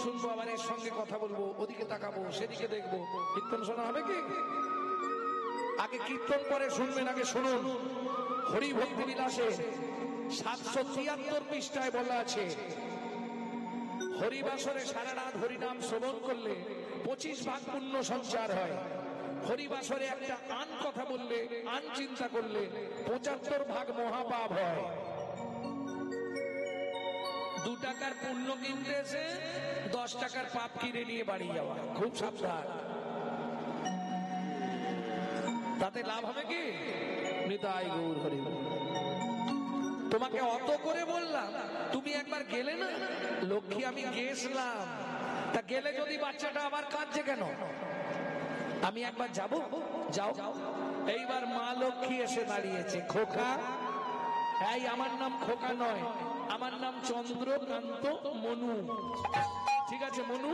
শুনবো, আবার এর সঙ্গে কথা বলবো, ওদিকে তাকাবো, সেদিকে দেখবো, কীর্তন শোনা হবে কি? আগে কীর্তন পরে শুনবেন, আগে শুনুন। হরি ভক্তি বিলাসে 773 পৃষ্ঠায় বলা আছে, হরিবাসরে সারা রাত হরিনাম শ্রবণ করলে 25 ভাগ পুণ্য সঞ্চার হয়। হরিবাসরে একটা আন কথা বললে, আন চিন্তা করলে 75 ভাগ মহাপাপ হয়। 2 টাকার পুণ্য কিনতে এসে 10 টাকার পাপ কিনে নিয়ে বাড়ি যাওয়া, খুব সাবধান। তাতে লাভ হবে কি? নিতাই গৌর হরি। তোমাকে অত করে বললাম, তুমি একবার গেলে না? লক্ষ্মী আমি গেছিলাম, তা গেলে যদি বাচ্চাটা আবার কাঁদছে কেন? আমি একবার যাব। যাও। এইবার মা লক্ষ্মী এসে দাঁড়িয়েছে। খোকা, এই আমার নাম খোকা নয়, আমার নাম চন্দ্রকান্ত মনু। ঠিক আছে মনু?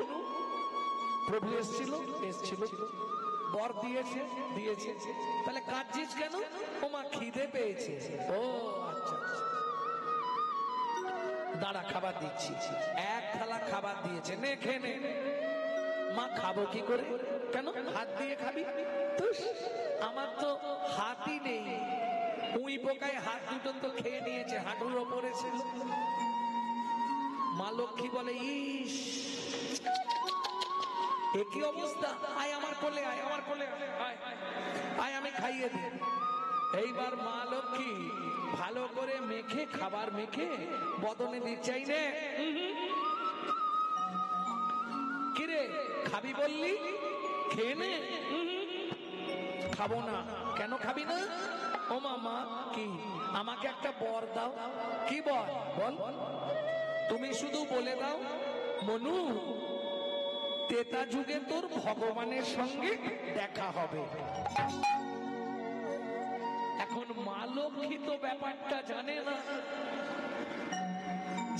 প্রভু এসেছিল, বর দিয়েছে, তাহলে কাঁদছিস কেন? ও মা খিদে পেয়েছে। ও আচ্ছা, দাঁড়া খাবার দিচ্ছি। 1 থালা খাবার দিয়েছে, নে খেয়ে নে। মা খাবো কি করে? কেন হাত দিয়ে খাবি? আমার তো হাতই নেই। উই পোকায় হাত দুটো তো খেয়ে নিয়েছে, হাঁটুর ওপরে ছিল। মা লক্ষ্মী বলে, ইস একই অবস্থা, আয় আমার কোলে, আয় আমার কোলে, আয় আমি খাইয়ে দিই। এইবার মা লক্ষ্মী ভালো করে মেখে, খাবার মেখে বদনে দিচ্ছাই নে। কিরে খাবি বললি, খেয়ে নে। খাবো না। কেন খাবি না? ও মামা কি, আমাকে একটা বর দাও। কি বর? বল। তুমি শুধু বলে দাও, মনু ত্রেতা যুগে তোর ভগবানের সঙ্গে দেখা হবে। এখন মা লক্ষ্মী তো ব্যাপারটা জানে না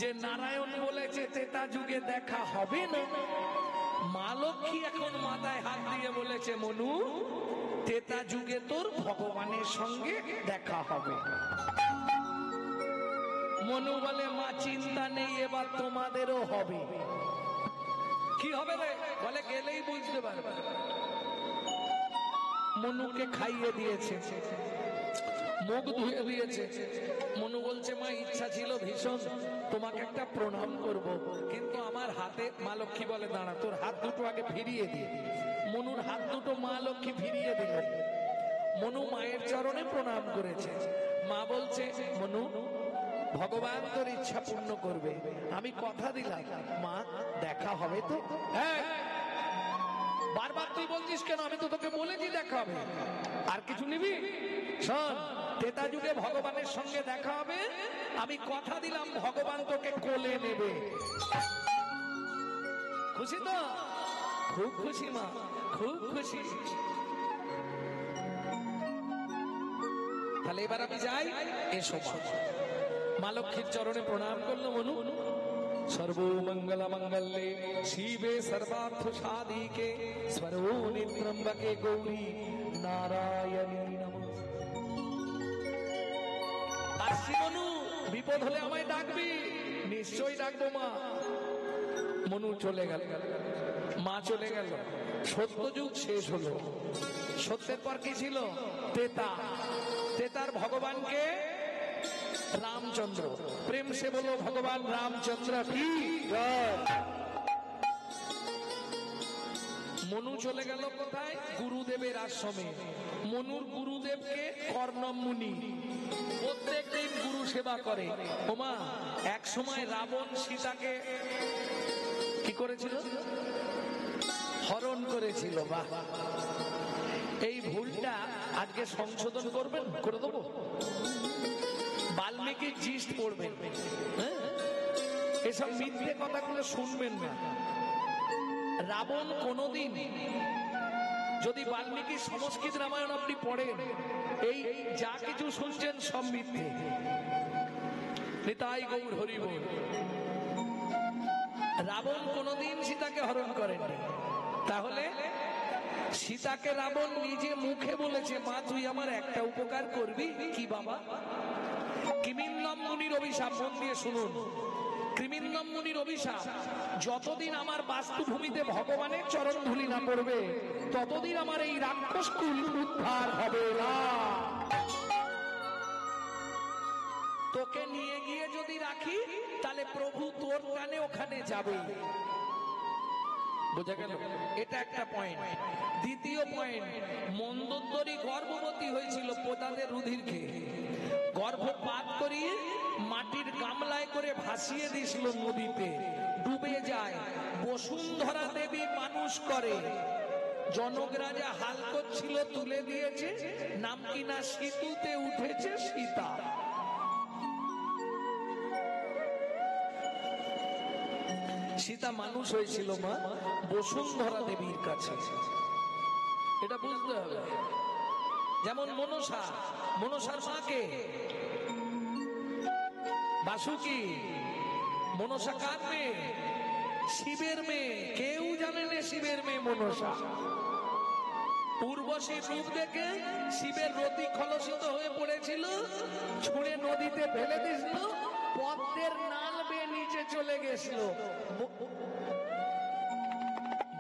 যে নারায়ণ বলেছে ত্রেতা যুগে দেখা হবে না। মা লক্ষ্মী এখন মাথায় হাত দিয়ে বলেছে, মনু ত্রেতা যুগে তোর ভগবানের সঙ্গে দেখা হবে। মনু বলে, মা চিন্তা নেই, এবার তোমাদেরও হবে। কি হবে রে? বলে গেলেই বুঝতে পারবে। মনুকে খাইয়ে দিয়েছে, মুখ ধুয়ে দিয়েছে। মনু বলছে, মা ইচ্ছা ছিল ভীষণ তোমাকে একটা প্রণাম করব, কিন্তু আমার হাতে। মা লক্ষ্মী বলে, দাঁড়া, তোর হাত দুটো আগে ফিরিয়ে দি। মনুর হাত দুটো মা লক্ষ্মী ফিরিয়ে দিল। মনু মায়ের চরণে প্রণাম করেছে। মা বলছে, মনু ভগবান তোর ইচ্ছা পূর্ণ করবে, আমি কথা দিলাম। মা দেখা হবে তো? হ্যাঁ। বারবার তুই বলছিস কেন? আমি তো তোকে বলেছি দেখা হবে। আর কিছু নিবি? শোন, ত্রেতা যুগে ভগবানের সঙ্গে দেখা হবে, আমি কথা দিলাম ভগবান তোকে কোলে নেবে। খুশি তো? খুব খুশি মা, খুব খুশি। তাহলে এবার আমি যাই। এসো। মা লক্ষ্মীর চরণে প্রণাম করলো মনু। সর্বমঙ্গল মঙ্গলে শিবে সর্বার্থ সাধিকে স্বরূপিণী ত্র্যম্বকে গৌরী নারায়ণী নমস্তুতে। আসছি মনু, বিপদ হলে আমায় ডাকবি। নিশ্চয়ই ডাকবো মা। মনু চলে গেল, মা চলে গেল। সত্যযুগ শেষ হলো। সত্যের পর কি ছিল? ত্রেতা। ত্রেতার ভগবানকে রামচন্দ্র। প্রেম সে বলো ভগবান রামচন্দ্র কি জয়। মনু চলে গেল কোথায়? গুরুদেবের আশ্রমে। মনুর গুরুদেবকে কর্ণম মুনি, প্রত্যেকদিন গুরু সেবা করে। ওমা, এক সময় রাবণ সীতাকে কি করেছিল? হরণ করেছিল। বাহ, এই ভুলটা আজকে সংশোধন করবেন, করে দেবো। বাল্মীকির জিস্ট পড়বেন, এসব মিথ্যে কথাগুলো শুনবেন না। রাবণ কোনদিন, যদি বাল্মীকি সংস্কৃত রামায়ণ আপনি পড়েন, এই যা কিছু শুনছেন সব মিথ্যে। নিতাই গৌর হরি বল। রাবণ কোনদিন সীতাকে হরণ করেননি। তাহলে সীতাকে রাবণ নিজে মুখে বলেছে, মা তুই আমার একটা উপকার করবি। কি বাবা? কিমিন্নম মুনির অভিশাপ। মন দিয়ে শুনুন। ত্রিবিক্রম মুনির অভিশাপ, যতদিন আমার বাস্তুভূমিতে ভগবানের চরণ ধুলি না পড়বে ততদিন আমার এই রাক্ষস কুল উদ্ধার হবে না। তোকে নিয়ে গিয়ে যদি রাখি তাহলে প্রভু তোর কানে ওখানে যাবে। বোঝা গেল? এটা একটা পয়েন্ট। দ্বিতীয় পয়েন্ট, মন্দোদরী গর্ভবতী হয়েছিল প্রজাদের রুধির খেয়ে, গর্ভপাত করিয়ে মাটির গামলায় করে ভাসিয়ে দিয়েছিল নদীতে, ডুবে যায়। বসুন্ধরা দেবী মানুষ করে, জনক রাজা হাল করছিল তুলে দিয়েছে, নাম কিনা সিতুতে উঠেছে সীতা। সীতা মানুষ হয়েছিল মা বসুন্ধরা দেবীর কাছে, এটা বুঝতে হবে। যেমন মনসা, মনসার মাকে বাসুকি, মনসা কার মেয়ে? শিবের মেয়ে। কেউ জানে না শিবের মেয়ে মনসা। উর্বশী রূপ দেখে শিবের রতি খলসিত হয়ে পড়েছিল, ছুঁড়ে নদীতে ফেলে দিয়েছিল, পদ্মের নাল বেয়ে নিচে চলে গেছিল।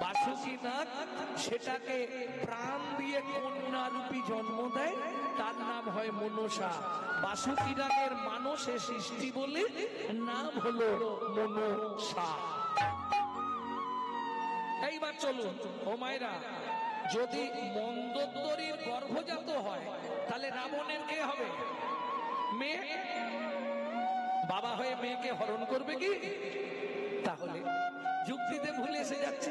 বাসুকি নাগ সেটাকে প্রাণ দিয়ে কন্যা রূপী জন্ম দেয়, তার নাম হয় মনসা। বাসুকি নাগের মানসে সৃষ্টি বলে নাম হলো মনসা। এইবার চলুন ও মায়েরা, যদি মন্দোদরীর গর্ভজাত হয় তাহলে রাবণের কে হবে? মেয়ে। বাবা হয়ে মেয়েকে হরণ করবে কি? তাহলে যুক্তিতে ভুলে এসে যাচ্ছে,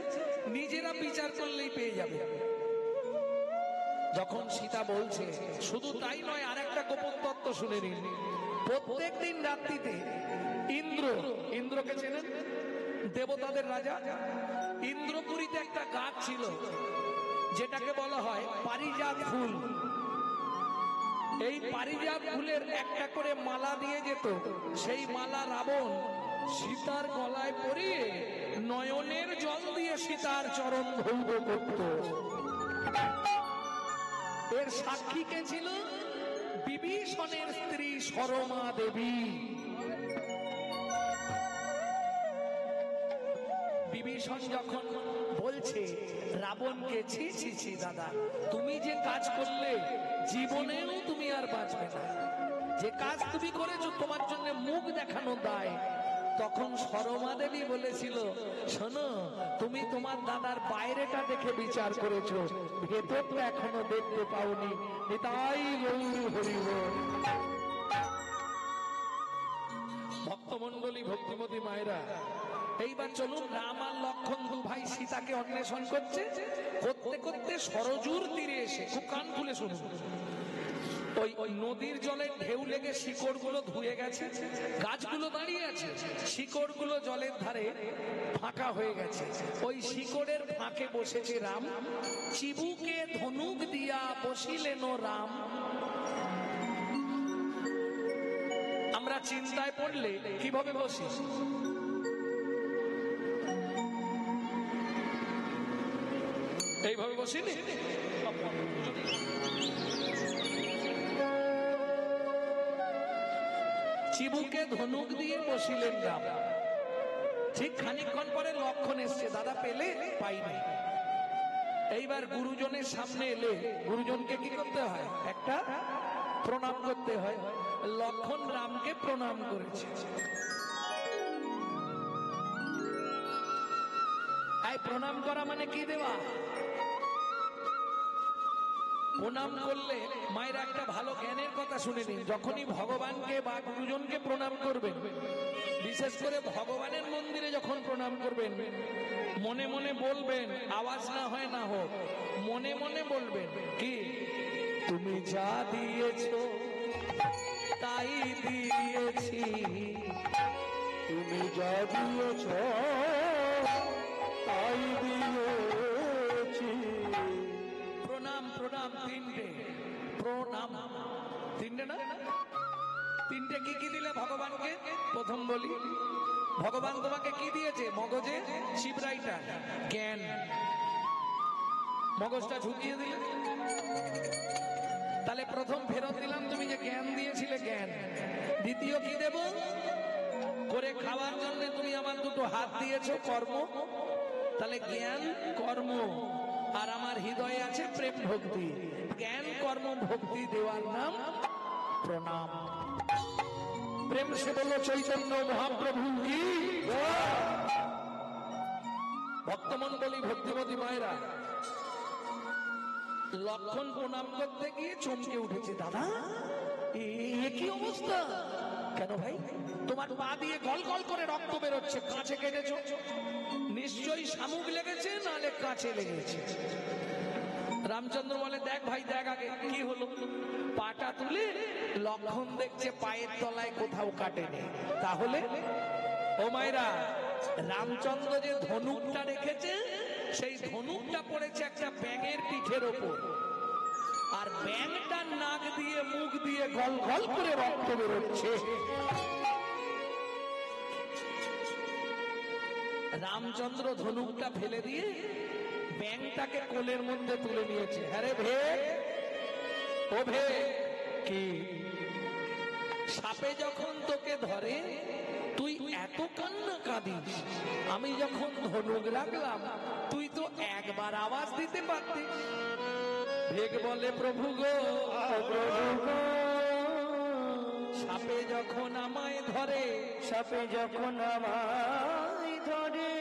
নিজেরা বিচার করলেই পেয়ে যাবে। যখন সীতা বলছে, শুধু তাই নয়, আর একটা গোপন তত্ত্ব শুনে নিন। প্রত্যেক দিন রাত্রিতে ইন্দ্র, ইন্দ্রকে চেনেন? দেবতাদের রাজা। ইন্দ্রপুরীতে একটা গাছ ছিল যেটাকে বলা হয় পারিজাত ফুল। এই পারিজাত ফুলের একটা করে মালা দিয়ে যেত, সেই মালা রাবণ সীতার গলায় পরিয়ে নয়নের জল দিয়ে সীতার চরণ ধৌত করত। এর সাক্ষী কে ছিল? বিভীষণের স্ত্রী সরমা দেবী। বিভীষণ যখন বলছে রাবণকে, ছি ছি ছি দাদা, তুমি যে কাজ করলে জীবনেও তুমি আর বাঁচবে না, যে কাজ তুমি করেছো তোমার জন্য মুখ দেখানো দায়। তখন সরমা দেবী বলেছিল, শোনো, তুমি তোমার দাদার বাইরেটা দেখে বিচার করেছো, ভেতরটা এখনো দেখতে পাওনি। তাই ভক্তমন্ডলী, ভক্তিমতী মায়েরা, এইবার চলুন, রাম আর লক্ষণ দু ভাই সীতাকে অন্বেষণ করছে। করতে করতে সরজুর তীরে এসে, খুব কান খুলে শুনুন, ওই নদীর জলে ঢেউ লেগে শিকড় গুলো ধুয়ে গেছে, গাছগুলো দাঁড়িয়ে আছে, শিকড় গুলো জলের ধারে ফাঁকা হয়ে গেছে। ওই শিকড়ের ফাঁকে বসেছে রাম। চিবুকে ধনুক দিয়া বসিলেন রাম। আমরা চিন্তায় পড়লে কিভাবে বসি? এইভাবে বসিনি? চিবুকে ধনুক দিয়ে বসিলেন রাম। ঠিক খানিকক্ষণ পরে লক্ষণ এসছে, দাদা পেলে? পাইনি। এইবার গুরুজনের সামনে এলে গুরুজনকে কি করতে হয়? একটা প্রণাম করতে হয়। লক্ষণ রামকে প্রণাম করেছে। প্রণাম করা মানে কি দেওয়া? প্রণাম করলে মায়েরা একটা ভালো জ্ঞানের কথা শুনে নিন। যখনই ভগবানকে বা গুরুজনকে প্রণাম করবেন, বিশেষ করে ভগবানের মন্দিরে যখন প্রণাম করবেন, মনে মনে বলবেন, আওয়াজ না হয় না হোক, মনে মনে বলবেন কি, তুমি যা দিয়েছো তাই দিয়েছি, তুমি যা দিয়েছো তাই দিয়েছি। প্রণাম প্রণাম তিনটে, প্রণাম তিনটে না? তিনটে কি কি দিলে ভগবানকে? প্রথম বলি, ভগবান তোমাকে কি দিয়েছে? মগজে শিবরাইটার জ্ঞান, মগজটা ঢুকিয়ে দিলে। তাহলে প্রথম ফেরত দিলাম, তুমি যে জ্ঞান দিয়েছিলে জ্ঞান। দ্বিতীয় কি দেব? করে খাওয়ার জন্য দুটো হাত দিয়েছো কর্ম, তাহলে জ্ঞান কর্ম, আর আমার হৃদয়ে আছে প্রেম ভক্তি। জ্ঞান কর্ম ভক্তি দেওয়ার নাম প্রণাম। প্রেম সে বলল চৈতন্য মহাপ্রভু কি। ভক্তমন্ডলী ভক্তিমতী মায়েরা, লক্ষণ প্রণাম করতে গিয়ে চমকে উঠেছে, দাদা এ কি অবস্থা? কেন ভাই? তোমার পা দিয়ে গল গল করে রক্ত বেরোচ্ছে, কাঁচে কেটেছো? নিশ্চয়ই শামুক লেগেছে, নালে কাঁচে লেগেছে। রামচন্দ্র বলে, দেখ ভাই দেখ আগে কি হলো। পাটা তুলে লক্ষণ দেখছে পায়ের তলায় কোথাও কাটেনি। তাহলে ও মায়েরা, রামচন্দ্র যে ধনুকটা রেখেছে, সেই ধনুকটা পড়েছে একটা ব্যাঙের পিঠের ওপর, আর ব্যাঙটার নাক দিয়ে মুখ দিয়ে গল গল করে রক্ত বেরোচ্ছে। রামচন্দ্র ধনুকটা ফেলে দিয়ে ব্যাঙটাকে কোলের মধ্যে তুলে নিয়েছে। হ্যাঁ রে ভেক, ও ভেক, কি সাপে যখন তোকে ধরে তুই এত কান্না কাঁদিস, আমি যখন ধনুক রাখলাম তুই তো একবার আওয়াজ দিতে পারতিস। ভেক বলে, প্রভু গো, সাপে যখন আমায় ধরে, সাপে যখন আমায় ধরে,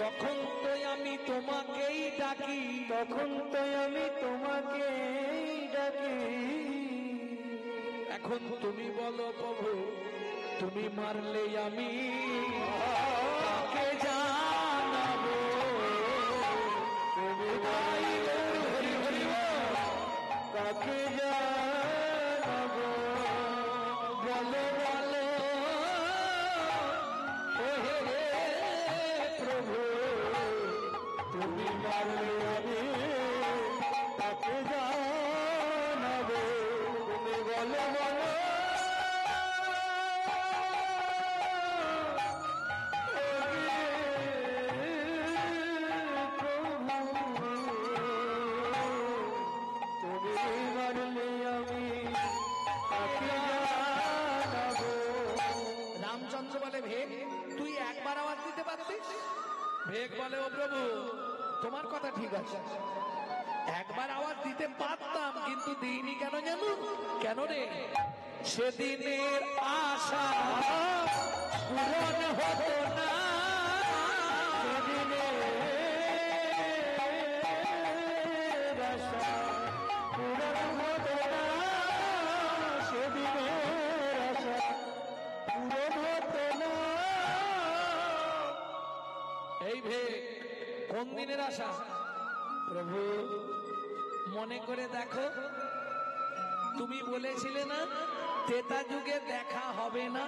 তখন তো আমি তোমাকেই ডাকি, তখন তো আমি তোমাকেই ডাকি। এখন তুমি বলো প্রভু, তুমি মারলে আমি কাকে জানাবো? তুমি হরি হরি কাকে জানাবো? বলো বলো ও হে প্রভু, তুমি মারলে আমি কাকে জানাবো? তুমি বলো বলো রামচন্দ্র বলে, ভেক তুই একবার আওয়াজ দিতে পারতিস। ভেক বলে, ও প্রভু তোমার কথা ঠিক আছে, একবার আওয়াজ দিতে পারতাম, কিন্তু দিইনি। কেন জানো? কেন রে? সেদিনের আশা পূরণ হতো না, সেদিনের আশা পূরণ হতো না, সেদিনের আশা পূরণ হতো না। এই ভেক কোন দিনের আশা? প্রভু মনে করে দেখো, তুমি বলেছিলে না ত্রেতা যুগে দেখা হবে না,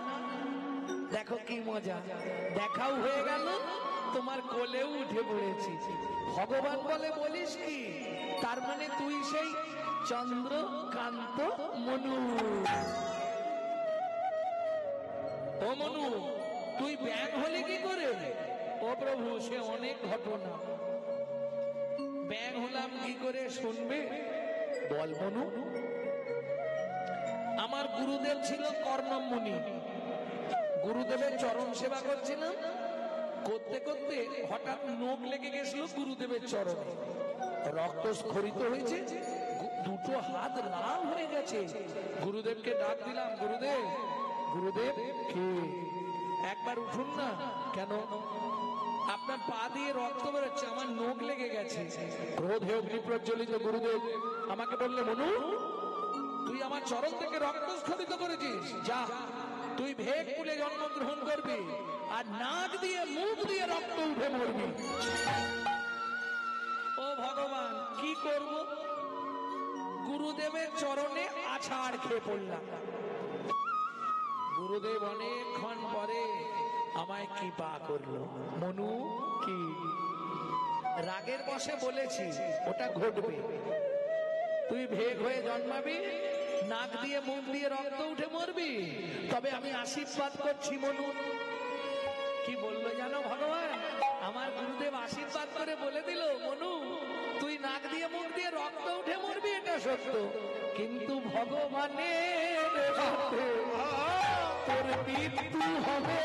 দেখো কি মজা, দেখাও হয়ে গেল, তোমার কোলেও উঠে পড়েছি। ভগবান বলে, বলিস কি? তার মানে তুই সেই চন্দ্রকান্ত মনু। ও মনু, তুই ব্যাং হলি কি করে? ও প্রভু, সে অনেক ঘটনা। ব্যাং হলাম কি করে শুনবে? বল মনু। আমার গুরুদেব ছিল কর্ণম মুনি, গুরুদেবের চরণ সেবা করছিলাম, করতে করতে হঠাৎ নখ লেগে গেছিল গুরুদেবের চরণে, রক্ত স্খলিত হয়েছে, দুটো হাত লাল হয়ে গেছে। গুরুদেবকে ডাক দিলাম, গুরুদেব, গুরুদেব কি? একবার উঠুন না। কেন? আপনার পা দিয়ে রক্ত বেরোচ্ছে, আমার নখ লেগে গেছে। ক্রোধে অগ্নি প্রজ্বলিত গুরুদেব আমাকে বললে, মনু তুই আমার চরণ থেকে রক্ত স্খলিত করেছিস, যা তুই ভেক কুলে জন্মগ্রহণ করবি, আর নাক দিয়ে মুখ দিয়ে রক্ত উঠে মরবি। ও ভগবান, কি করব? গুরুদেবের চরণে আছাড় খেয়ে পড়লাম। গুরুদেব অনেকক্ষণ পরে আমায় কৃপা করলো। মনু, কি রাগের বশে বলেছি, ওটা ঘটবে। তুই ভেক হয়ে জন্মাবি, নাক দিয়ে মুখ দিয়ে রক্ত উঠে মরবি, তবে আমি আশীর্বাদ করছি মনু। কি বললো জানো ভগবান? আমার গুরুদেব আশীর্বাদ করে বলে দিল, মনু তুই নাক দিয়ে মুখ দিয়ে রক্ত উঠে মরবি, এটা সত্য, কিন্তু ভগবানের হাতে তোর মৃত্যু হবে।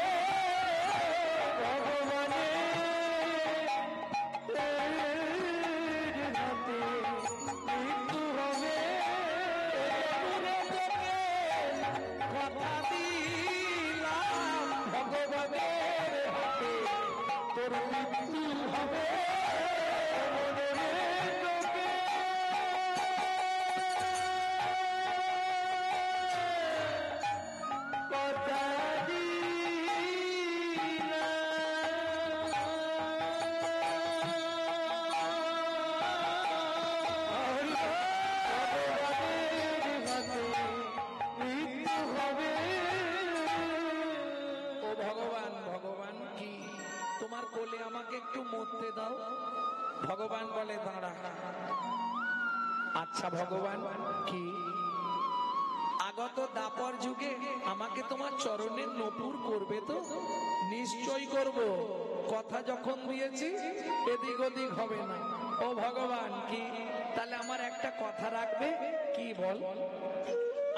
ভগবান বলে দাঁড়া। আচ্ছা ভগবান, কি আগত দাপর যুগে আমাকে তোমার চরণের নপুর করবে তো? নিশ্চয় করব, কথা যখন দিয়েছি এদিক ওদিক হবে না। ও ভগবান, কি তাহলে আমার একটা কথা রাখবে? কি বল?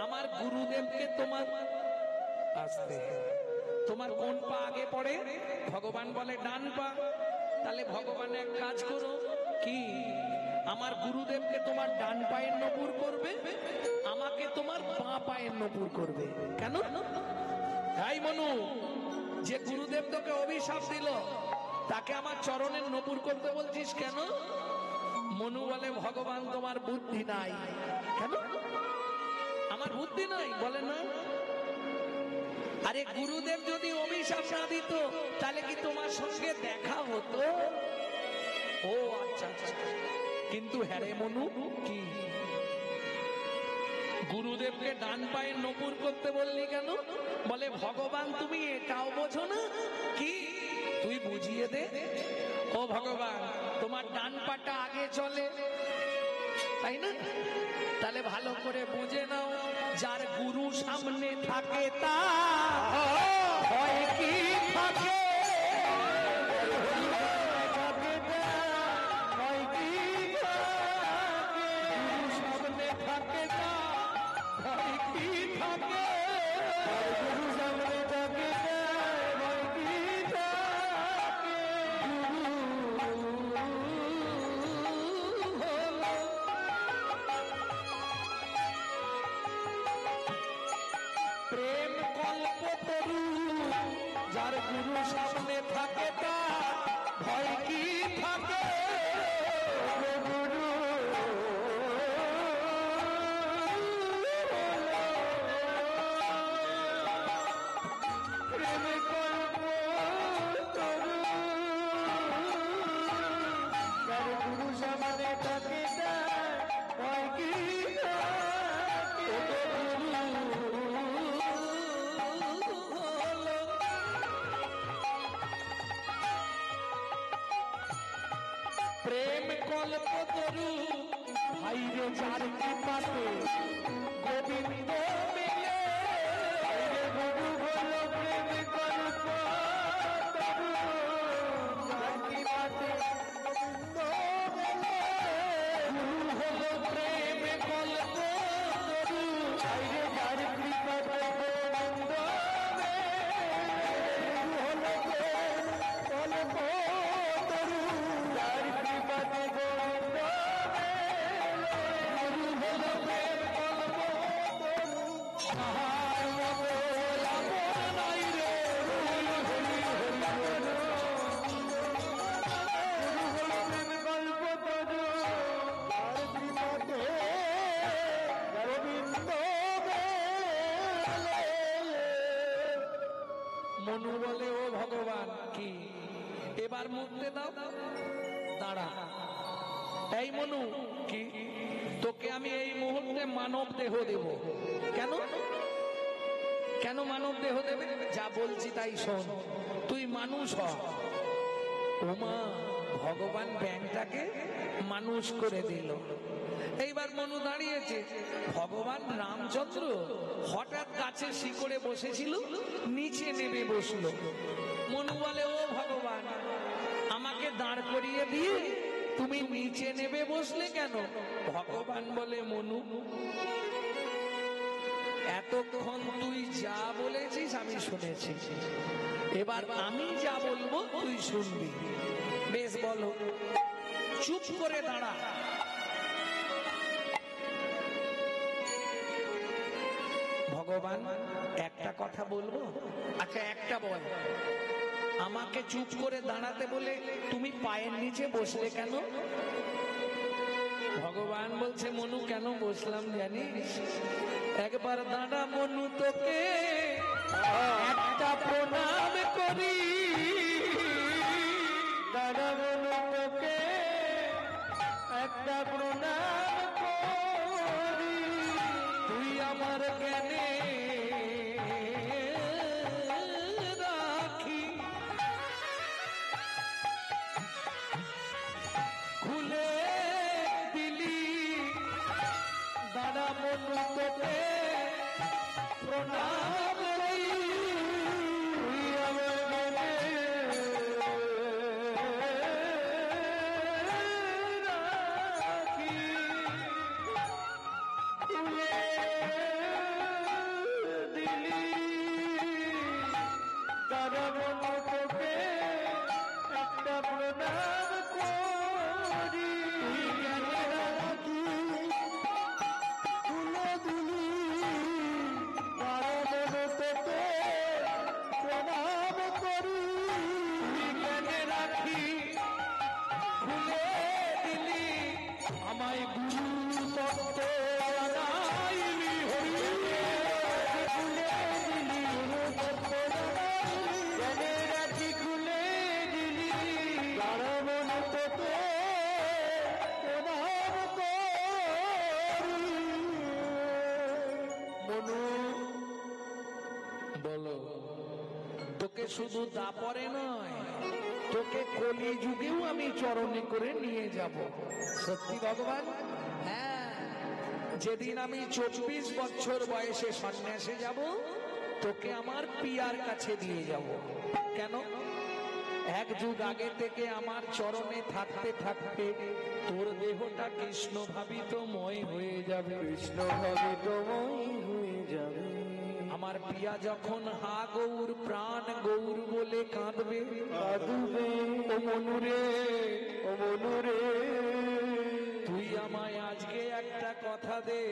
আমার গুরুদেবকে তোমার আসতে, তোমার কোন পা আগে পড়ে? ভগবান বলে ডান পা। তাহলে ভগবান এক কাজ করো, কি আমার গুরুদেবকে তোমার ডান পায়ের নপুর করবে, আমাকে তোমার বাঁ পায়ের নপুর করবে। কেন? তাই মনু, যে গুরুদেব তোকে অভিশাপ দিল তাকে আমার চরণের নপুর করতে বলছিস কেন? মনু বলে ভগবান তোমার বুদ্ধি নাই। কেন আমার বুদ্ধি নাই? বলে না। আরে গুরুদেব যদি অভিশাপ না দিত তাহলে কি তোমার সঙ্গে দেখা হতো? ও আচ্ছা আচ্ছা। কিন্তু হ্যাঁ রে মনু, কি গুরুদেবকে ডান পায়ের নপুর করতে বললি কেন? বলে ভগবান তুমি এটাও বোঝো না? কি তুই বুঝিয়ে দে। ও ভগবান, তোমার ডান পাটা আগে চলে, তাই না? তাহলে ভালো করে বুঝে নাও, যার গুরু সামনে থাকে তার ভয় কি থাকে? প্রেম কল্প তরু, যার গুরু সামনে থাকে তার ভয় কি থাকে? গুরু প্রেম কল্প তরু, যার গুরু সামনে থাকে তার ভয় কি থাকে? প্রেম কল্প তরু, ভাইরে যার কৃপাতে গোবিন্দ মিলে। গুরু হলো প্রেম কল্প তরু, যার কৃপাতে গোবিন্দ মিলে। গুরু হলো প্রেম কল্প তরু, ভাইরে যার কৃপাতে গোবিন্দ মিলে। গুরু হলো প্রেম কল্প তরু, যার কৃপাতে গোবিন্দ মিলে। গুরু হলো প্রেম কল্প তরু, তাহার মতো আপন নাই রে। হরি হরি হরি বল। গুরু হলো প্রেম কল্প তরু, যার কৃপাতে গোবিন্দ মিলে। মনু বলে ও ভগবান, কি এবার মুক্তি দাও। দাঁড়া। এই মনু, কি তোকে আমি এই মুহূর্তে মানব দেহ দেব। কেন? কেন মানব দেহ দেবে? যা বলছি তাই শোন, তুই মানুষ হ। ওমা, ভগবান ব্যাংটাকে মানুষ করে দিল। এইবার মনু দাঁড়িয়েছে, ভগবান রামচন্দ্র হঠাৎ গাছে শিকড়ে বসেছিল, নিচে নেমে বসলো। মনু বলে ও ভগবান, আমাকে দাঁড় করিয়ে দিয়ে তুমি নিচে নেমে বসলে কেন? ভগবান বলে মনু, এতক্ষণ তুই যা বলেছিস আমি শুনেছি, এবার আমি যা বলবো তুই শুনবি। বেশ বলো। চুপ করে দাঁড়া। ভগবান একটা কথা বলবো? আচ্ছা একটা বল। আমাকে চুপ করে দাঁড়াতে বলে তুমি পায়ের নিচে বসলে কেন? ভগবান বলছে মনু কেন বসলাম জানিস? একবার দাঁড়া মনু, তোকে একটা প্রণাম করি। দাঁড়া মনু, তোকে একটা প্রণাম করি। তুই আমার জ্ঞানে রাখি আমায় গুরু তত্ত্ব জানাইলি হরি খুলে দিলি জ্ঞানের রাখি খুলে দিলি কারণ তোকে প্রণাম করি মনু বলো, তোকে শুধু দাপরে নয়, তোকে কলি যুগেও আমি চরণে করে নিয়ে যাব। সত্যি ভগবান? হ্যাঁ, যেদিন আমি 24 বছর বয়সে সন্ন্যাসে যাব, তোকে আমার পিয়ার কাছে দিয়ে যাব। কেন? এক যুগ আগে থেকে আমার চরণে থাকতে থাকতে তোর দেহটা কৃষ্ণ ভাবিতময় হয়ে যাবে। কৃষ্ণ ভাবিতময় হয়ে যাবে। আমার পিয়া যখন হা গৌর প্রাণ গৌর বলে কাঁদবে, কাঁদবে ও মনুরে, ও মনুরে, তুই আমায় আজকে একটা কথা দে,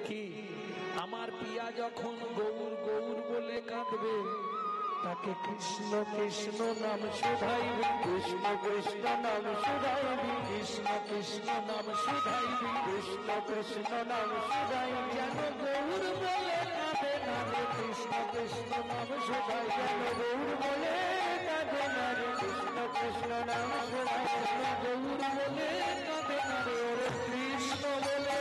কি আমার পিয়া যখন গৌর গৌর বলে কাঁদবে, তাকে কৃষ্ণ কৃষ্ণ নাম শোধাইবি, কৃষ্ণ কৃষ্ণ নাম শুধাইবি, কৃষ্ণ কৃষ্ণ নাম শোধাইবি, কৃষ্ণ কৃষ্ণ নাম শুধাইবি, যেন গৌর বলে কাঁদে না রে, কৃষ্ণ কৃষ্ণ নাম শোধাই, যেন গৌর বলে কাঁদে না রে, কৃষ্ণ কৃষ্ণ নাম শুধাইবি, গৌর বলে কাঁদে না রে, ওরে কৃষ্ণ বলে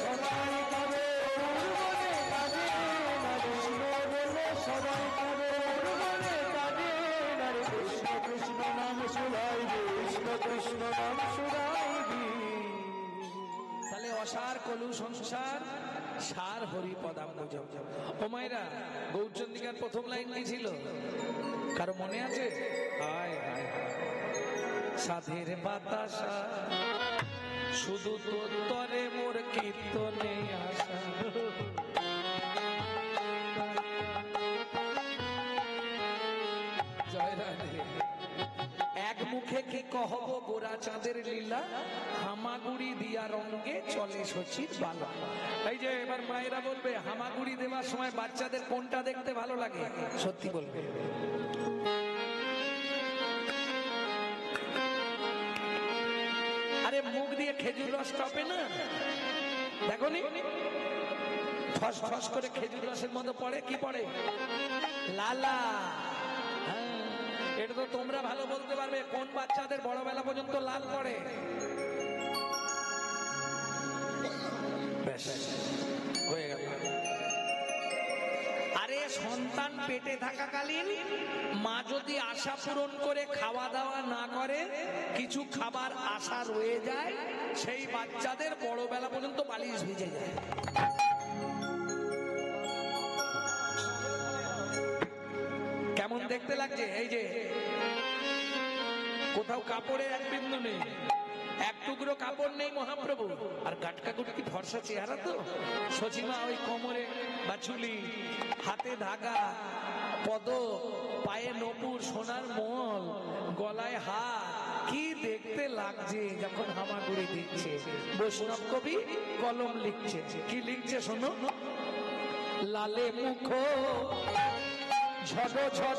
সবাই কাঁদে, গৌর বলে কাঁদে না রে, কৃষ্ণ বলে সবাই কাঁদে, গৌর বলে কাঁদে না রে, কৃষ্ণ কৃষ্ণ নাম শুধাইবি, কৃষ্ণ কৃষ্ণ নাম শুধাইবি। তাহলে অসার কলু সংসার সার হরি পদাম্বুজ। ও মায়েরা, গৌরচন্দ্রিকার প্রথম লাইন কি ছিল? কারো মনে আছে? হায় হায় হায়, সাধের বাতাসা শুধু তোর তরে মোর কীর্তনে আসা। জয় রাধে। এক মুখে কি কহব গোরা চাঁদের লীলা, হামাগুড়ি দিয়া রঙ্গে চলে শচীর বালা। এই যে এবার মায়েরা বলবে, হামাগুড়ি দেওয়ার সময় বাচ্চাদের কোনটা দেখতে ভালো লাগে? সত্যি বলবে। আরে মুখ দিয়ে খেজুর রস টপে না, দেখো নি ফস ফস করে খেজুর রসের মধ্যে পড়ে, কি পড়ে? লালা। হ্যাঁ, এটা তো তোমরা ভালো বলতে পারবে, কোন বাচ্চাদের বড় বেলা পর্যন্ত লাল পড়ে? ব্যাস, হয়ে গেল। আরে সন্তান পেটে থাকাকালীন মা যদি আশা পূরণ করে খাওয়া দাওয়া না করে, কিছু খাবার আশা রয়ে যায়, সেই বাচ্চাদের বড় বেলা পর্যন্ত বালিশ ভিজে যায়। কেমন দেখতে লাগছে? এই যে কোথাও কাপড়ের এক বিন্দু নেই, এক টুকরো কাপড় নেই মহাপ্রভু, আর গাটকা গুটকি ফর্সা চেহারা তো। সচিমা ওই কোমরে বাছুলি, হাতে ধাগা, পদ পায়ে নপুর, সোনার মল, গলায় হাত, কি দেখতে লাগছে যখন হামাগুড়ি দিচ্ছে। বৈষ্ণব কবি কলম লিখছে, কি লিখছে শোনো? লালে মুখ ঝড় ঝড়